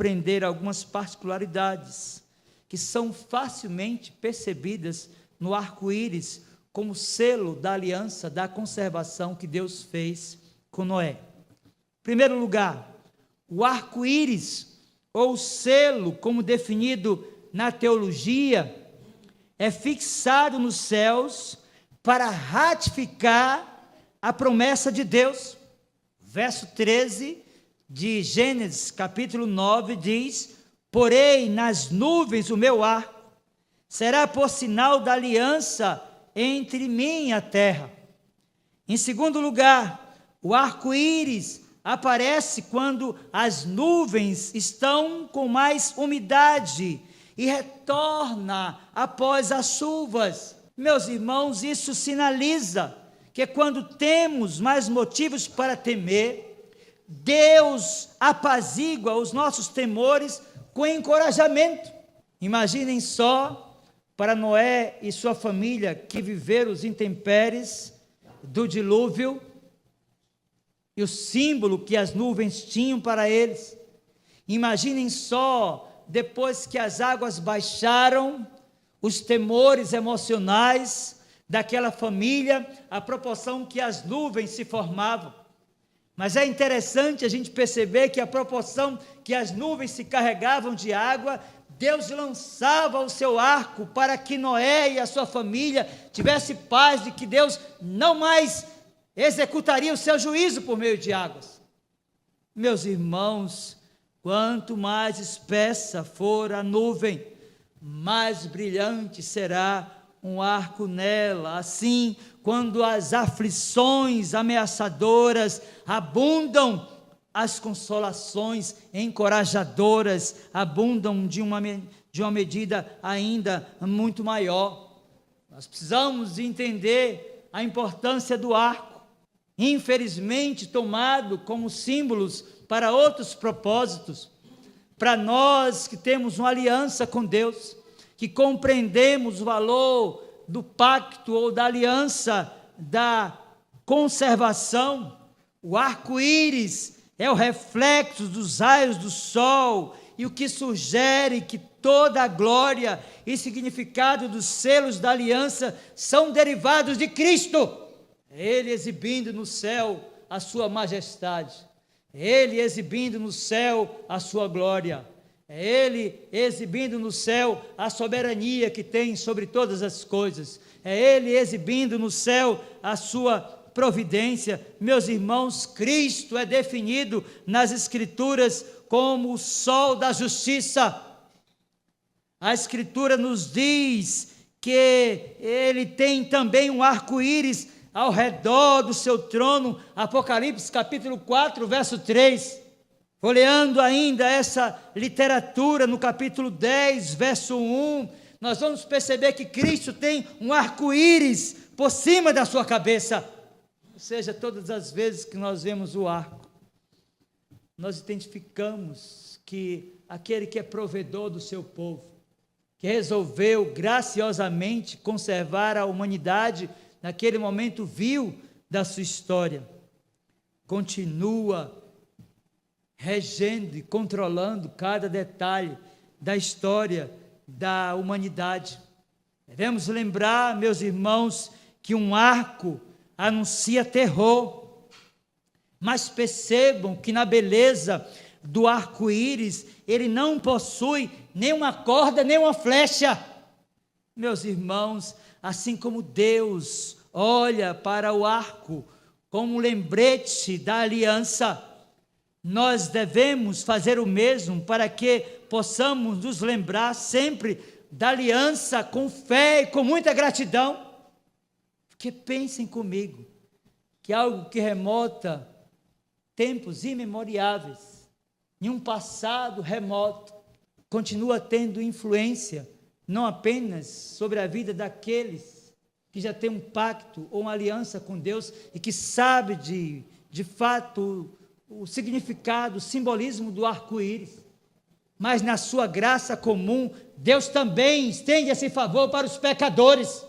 compreender algumas particularidades que são facilmente percebidas no arco-íris como selo da aliança, da conservação que Deus fez com Noé. Em primeiro lugar, o arco-íris, ou selo, como definido na teologia, é fixado nos céus para ratificar a promessa de Deus. Verso 13 de Gênesis, capítulo 9, diz: porei nas nuvens o meu arco, será por sinal da aliança entre mim e a terra. Em segundo lugar, o arco-íris aparece quando as nuvens estão com mais umidade e retorna após as chuvas. Meus irmãos, isso sinaliza que quando temos mais motivos para temer, Deus apazigua os nossos temores com encorajamento. Imaginem só, para Noé e sua família que viveram os intempéries do dilúvio e o símbolo que as nuvens tinham para eles. Imaginem só, depois que as águas baixaram, os temores emocionais daquela família, a proporção que as nuvens se formavam. Mas é interessante a gente perceber que a proporção que as nuvens se carregavam de água, Deus lançava o seu arco para que Noé e a sua família tivessem paz de que Deus não mais executaria o seu juízo por meio de águas. Meus irmãos, quanto mais espessa for a nuvem, mais brilhante será um arco nela. Assim, quando as aflições ameaçadoras abundam, as consolações encorajadoras abundam de uma medida ainda muito maior. Nós precisamos entender a importância do arco, infelizmente tomado como símbolos para outros propósitos. Para nós que temos uma aliança com Deus, que compreendemos o valor do pacto ou da aliança da conservação, o arco-íris é o reflexo dos raios do sol, e o que sugere que toda a glória e significado dos selos da aliança são derivados de Cristo. Ele exibindo no céu a sua majestade, Ele exibindo no céu a sua glória, é Ele exibindo no céu a soberania que tem sobre todas as coisas, é Ele exibindo no céu a sua providência. Meus irmãos, Cristo é definido nas Escrituras como o sol da justiça. A Escritura nos diz que Ele tem também um arco-íris ao redor do seu trono, Apocalipse capítulo 4, verso 3, folheando ainda essa literatura no capítulo 10, verso 1, nós vamos perceber que Cristo tem um arco-íris por cima da sua cabeça, ou seja, todas as vezes que nós vemos o arco, nós identificamos que aquele que é provedor do seu povo, que resolveu graciosamente conservar a humanidade naquele momento vil da sua história, continua regendo e controlando cada detalhe da história da humanidade. Devemos lembrar, meus irmãos, que um arco anuncia terror, mas percebam que na beleza do arco-íris, ele não possui nem uma corda, nem uma flecha. Meus irmãos, assim como Deus olha para o arco como um lembrete da aliança, nós devemos fazer o mesmo para que possamos nos lembrar sempre da aliança com fé e com muita gratidão. Porque pensem comigo, que algo que remota tempos imemoriáveis, em um passado remoto, continua tendo influência não apenas sobre a vida daqueles que já têm um pacto ou uma aliança com Deus e que sabe de fato o significado, o simbolismo do arco-íris, mas na sua graça comum, Deus também estende esse favor para os pecadores.